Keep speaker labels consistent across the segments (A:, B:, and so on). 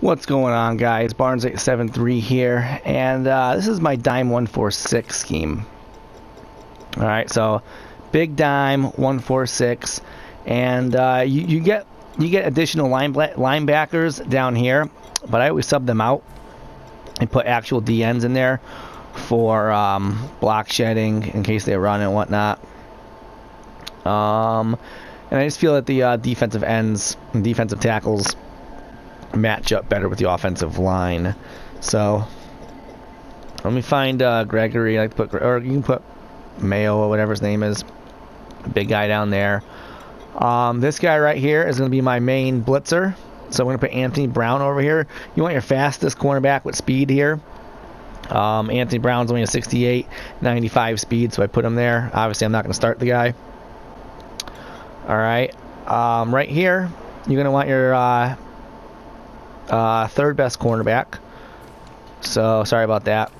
A: What's going on, guys? Barnes873 here, and this is my dime 146 scheme. Alright, so big dime 146, and you get additional linebackers down here, but I always sub them out and put actual DNs in there for block shedding in case they run and whatnot. And I just feel that the defensive ends and defensive tackles match up better with the offensive line. So let me find Gregory. I like to put, or you can put Mayo or whatever his name is, big guy down there. This guy right here is going to be my main blitzer, so I'm going to put Anthony Brown over here. You want your fastest cornerback with speed here. Anthony Brown's only a 68, 95 speed, so I put him there. Obviously I'm not going to start the guy. Alright, right here you're going to want your third best cornerback. So sorry about that.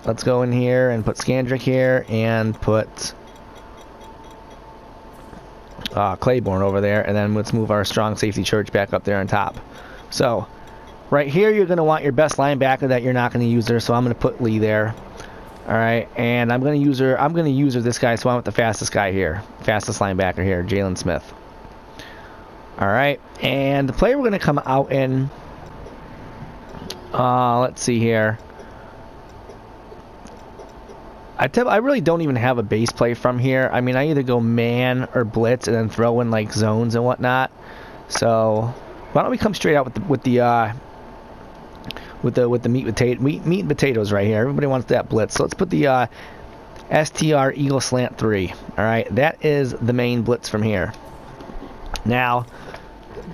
A: Let's go in here and put Scandrick here and put Claiborne over there, and then let's move our strong safety Church back up there on top. So right here you're going to want your best linebacker that you're not going to use her, so I'm going to put Lee there. Alright, and I'm going to use her this guy, so I want the fastest guy here, fastest linebacker here, Jalen Smith. Alright, and the player we're going to come out in, let's see here. I really don't even have a base play from here. I mean, I either go man or blitz and then throw in like zones and whatnot. So why don't we come straight out with the meat and potatoes right here. Everybody wants that blitz. So let's put the STR Eagle Slant 3. All right, that is the main blitz from here. Now,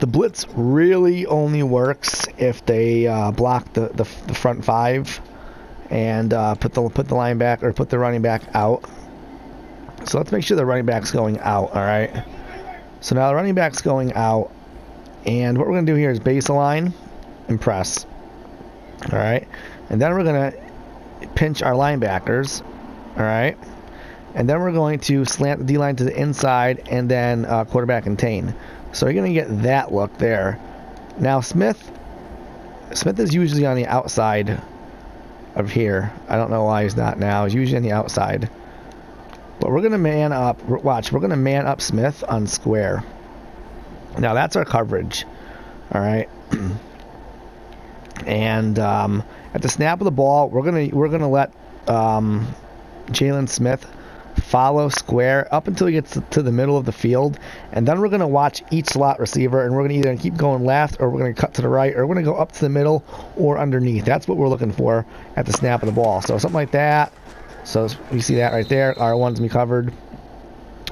A: the blitz really only works if they block the front five and put the linebacker or put the running back out. So let's make sure the running back's going out. All right. So now the running back's going out, and what we're gonna do here is baseline and press. All right, and then we're gonna pinch our linebackers. All right, and then we're going to slant the D-line to the inside and then quarterback and Tane. So you're going to get that look there. Now Smith is usually on the outside of here. I don't know why he's not now. He's usually on the outside. But we're going to man up. Watch, we're going to man up Smith on square. Now that's our coverage. All right. And at the snap of the ball, we're gonna let Jalen Smith follow square up until he gets to the middle of the field, and then we're going to watch each slot receiver, and we're going to either keep going left, or we're going to cut to the right, or we're going to go up to the middle or underneath. That's what we're looking for at the snap of the ball. So something like that. So you see that right there. R1's going to be covered.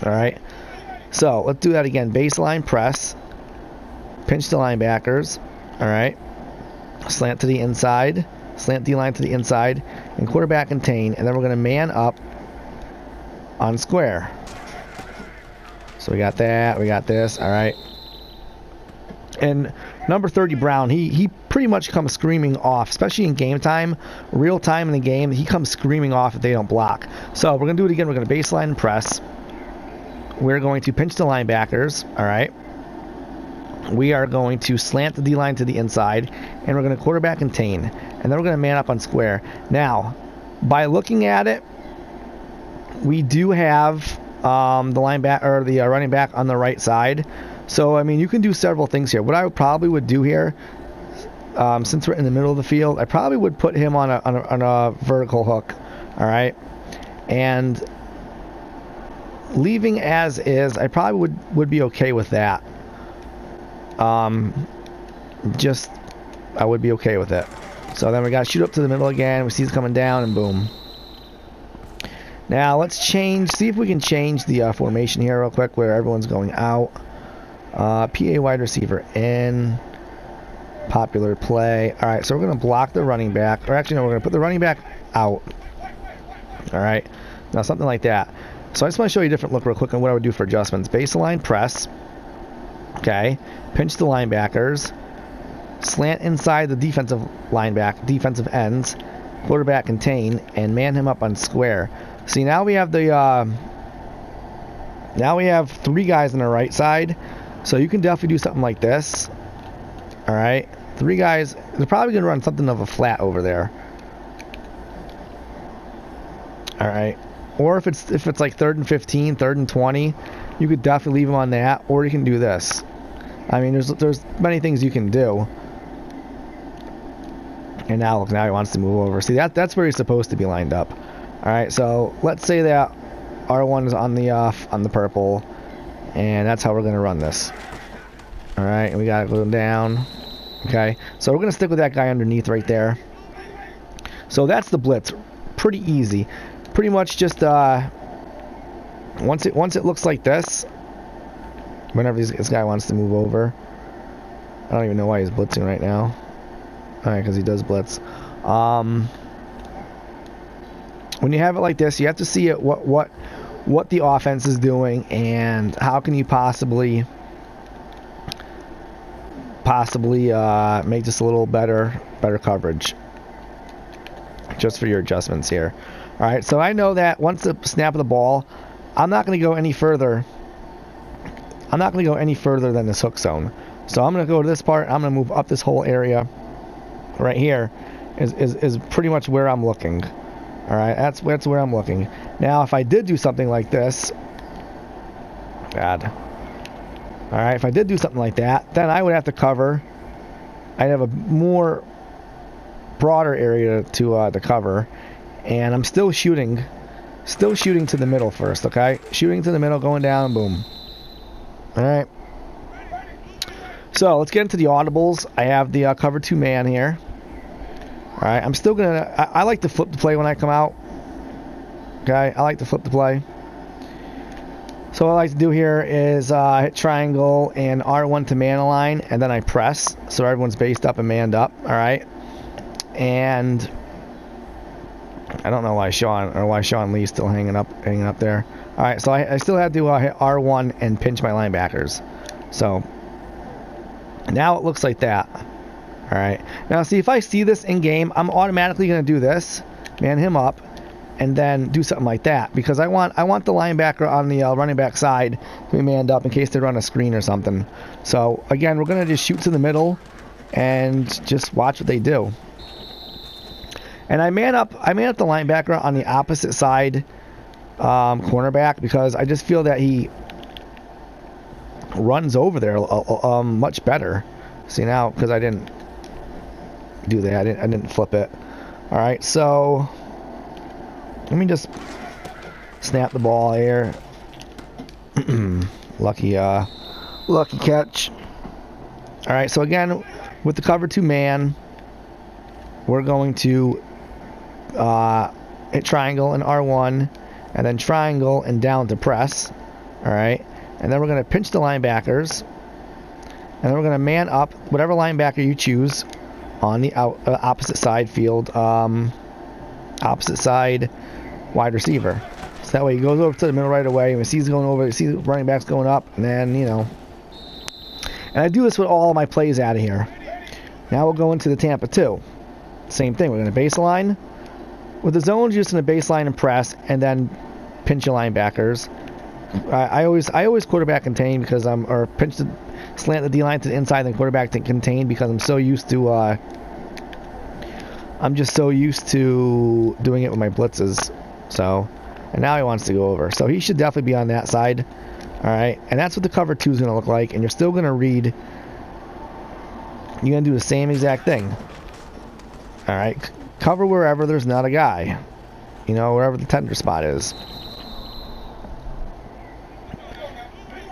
A: All right. So let's do that again. Baseline press. Pinch the linebackers. All right. Slant to the inside. Slant D-line to the inside. And quarterback and Tane. And then we're going to man up on square. So we got that, we got this, all right. And number 30 Brown, he pretty much comes screaming off, especially in game time, real time in the game. He comes screaming off if they don't block. So we're gonna do it again. We're gonna baseline and press. We're going to pinch the linebackers, all right. We are going to slant the D-line to the inside, and we're gonna quarterback and Tane, and then we're gonna man up on square. Now, by looking at it, we do have the linebacker or the running back on the right side. So I mean, you can do several things here. What I probably would do here, since we're in the middle of the field, I probably would put him on a vertical hook. All right, and leaving as is, I probably would be okay with that. I would be okay with it. So then we got to shoot up to the middle again. We see it's coming down, and boom. Now let's see if we can change the formation here real quick where everyone's going out. PA wide receiver in. Popular play. Alright, so we're going to block the running back. Or actually, no, we're going to put the running back out. Alright, now something like that. So I just want to show you a different look real quick on what I would do for adjustments. Baseline press. Okay, pinch the linebackers. Slant inside the defensive ends. Quarterback and Tane, and man him up on square. See, now we have three guys on the right side, so you can definitely do something like this. All right, 3 guys. They're probably going to run something of a flat over there. All right. Or if it's like 3rd and 15, 3rd and 20, you could definitely leave him on that, or you can do this. I mean, there's many things you can do. And now look, now he wants to move over. See, that's where he's supposed to be lined up. All right, so let's say that R1 is on the purple, and that's how we're gonna run this. All right, and we gotta go down. Okay, so we're gonna stick with that guy underneath right there. So that's the blitz. Pretty easy. Pretty much just once it looks like this. Whenever this guy wants to move over, I don't even know why he's blitzing right now. All right, because he does blitz. When you have it like this, you have to see it what the offense is doing and how can you possibly make this a little better coverage, just for your adjustments here. All right, so I know that once the snap of the ball, I'm not going to go any further. I'm not going to go any further than this hook zone. So I'm going to go to this part. I'm going to move up this whole area. Right here is pretty much where I'm looking. All right, that's where I'm looking. Now, if I did do something like this, God. All right, if I did do something like that, then I would have to cover. I'd have a more broader area to cover, and I'm still shooting to the middle first. Okay, shooting to the middle, going down, boom. All right. So let's get into the audibles. I have the cover 2 man here. All right, I'm still gonna. I like to flip the play when I come out. Okay, I like to flip the play. So what I like to do here is hit triangle and R1 to man align, and then I press so everyone's based up and manned up. All right, and I don't know why Sean Lee's still hanging up there. All right, so I still have to hit R1 and pinch my linebackers. So now it looks like that. All right. Now, see, if I see this in game, I'm automatically going to do this, man him up, and then do something like that because I want the linebacker on the running back side to be manned up in case they run a screen or something. So again, we're going to just shoot to the middle and just watch what they do. And I man up the linebacker on the opposite side cornerback because I just feel that he runs over there much better. See now, because I didn't do that, I didn't flip it. All right, so let me just snap the ball here. lucky catch. All right, so again with the cover 2 man, we're going to hit triangle and R1, and then triangle and down to press. All right, and then we're going to pinch the linebackers, and then we're going to man up whatever linebacker you choose on the opposite side field, opposite side wide receiver. So that way he goes over to the middle right away, and he sees going over, he sees running backs going up, and then, you know. And I do this with all of my plays out of here. Now we'll go into the Tampa 2. Same thing. We're going to baseline. With the zones, you're just going to baseline and press, and then pinch your linebackers. I always quarterback contain because or pinch the slant the D line to the inside, then quarterback to contain because I'm so used to. I'm just so used to doing it with my blitzes. So, and now he wants to go over. So he should definitely be on that side. All right, and that's what the cover 2 is going to look like. And you're still going to read. You're going to do the same exact thing. All right, cover wherever there's not a guy. You know, wherever the tender spot is.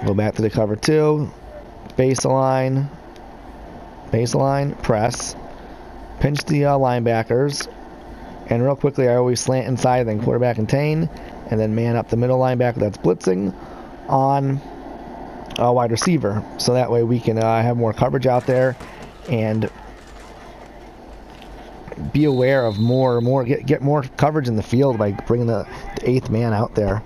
A: Go back to the cover 2, baseline, press, pinch the linebackers, and real quickly I always slant inside, then quarterback contain, and then man up the middle linebacker that's blitzing on a wide receiver. So that way we can have more coverage out there and be aware of get more coverage in the field by bringing the 8th man out there.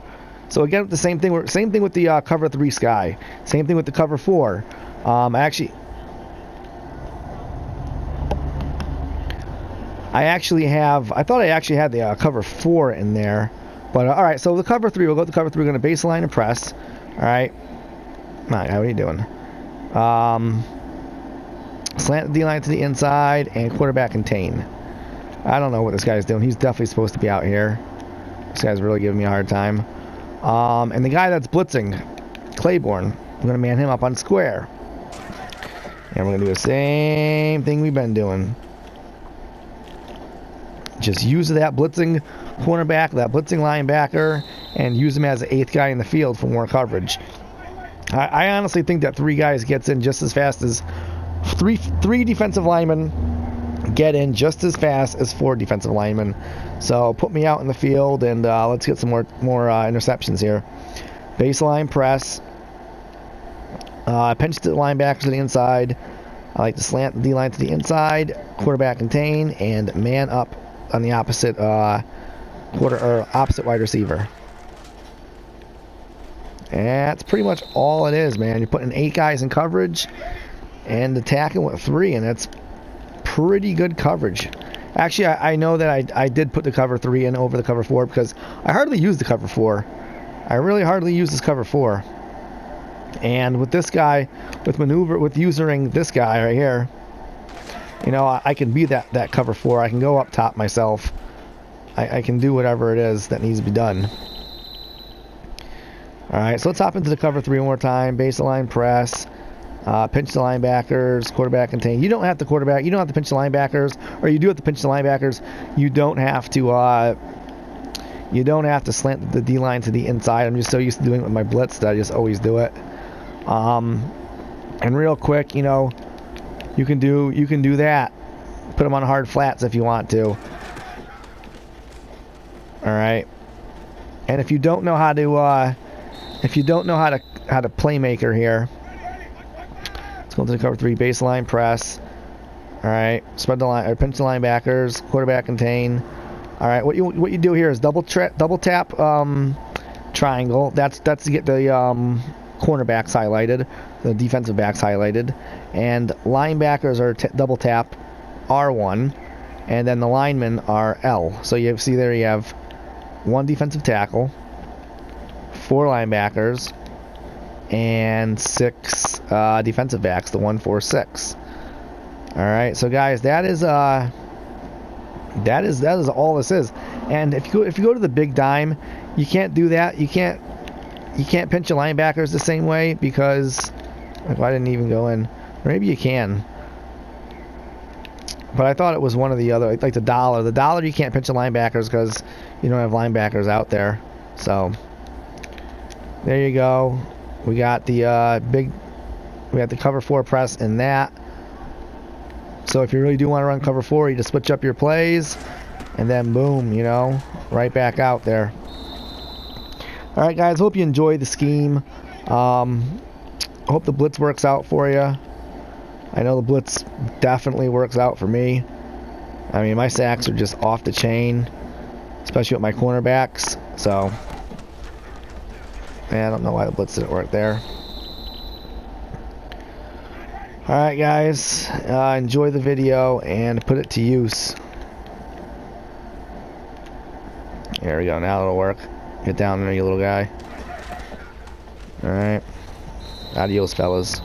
A: So again, the same thing with the cover 3 sky. Same thing with the cover 4. I thought I actually had the cover 4 in there. But all right, so the cover 3, we'll go with the cover 3. We're going to baseline and press. All right. All right, how are you doing? Slant the D-line to the inside, and quarterback contain. I don't know what this guy's doing. He's definitely supposed to be out here. This guy's really giving me a hard time. And the guy that's blitzing, Claiborne, I'm going to man him up on square. And we're going to do the same thing we've been doing. Just use that blitzing cornerback, that blitzing linebacker, and use him as the 8th guy in the field for more coverage. I honestly think that 3 guys gets in just as fast as three defensive linemen get in just as fast as 4 defensive linemen. So put me out in the field, and let's get some more interceptions here. Baseline press. Pinch the linebackers to the inside. I like to slant the D-line to the inside, quarterback contain, and man up on the opposite opposite wide receiver. And that's pretty much all it is, man. You're putting 8 guys in coverage and attacking with 3, and that's pretty good coverage. Actually, I know that I did put the cover 3 in over the cover 4 because I hardly use the cover 4. I really hardly use this cover 4. And with this guy, with using this guy right here, you know, I can be that cover 4. I can go up top myself. I can do whatever it is that needs to be done. Alright, so let's hop into the cover 3 one more time. Baseline press. Pinch the linebackers, quarterback contain. You don't have to quarterback. You don't have to pinch the linebackers, or you do have to pinch the linebackers. You don't have to. You don't have to slant the D-line to the inside. I'm just so used to doing it with my blitz that I just always do it. And real quick, you know, you can do that. Put them on hard flats if you want to. All right. And if you don't know how to, how to playmaker here. Go into the cover 3, baseline press. All right, spread the line or pinch the linebackers, quarterback contain. All right, what you do here is double tap triangle. That's to get the cornerbacks highlighted, the defensive backs highlighted, and linebackers are double tap R1, and then the linemen are L. So you see there you have 1 defensive tackle, 4 linebackers, and 6 defensive backs, the 1, 4, 6. All right, so guys, that is all this is. And if you go to the big dime, you can't do that. You can't pinch your linebackers the same way because I didn't even go in. Or maybe you can. But I thought it was one of the other, like the dollar. The dollar you can't pinch the linebackers because you don't have linebackers out there. So there you go. We got the we got the cover 4 press in that. So if you really do want to run cover 4, you just switch up your plays, and then boom, you know, right back out there. All right, guys, hope you enjoyed the scheme. Hope the blitz works out for you. I know the blitz definitely works out for me. I mean, my sacks are just off the chain, especially with my cornerbacks. So. I don't know why the blitz didn't work there. Alright guys, enjoy the video and put it to use. There we go, now it'll work. Get down there, you little guy. Alright. Adios, fellas.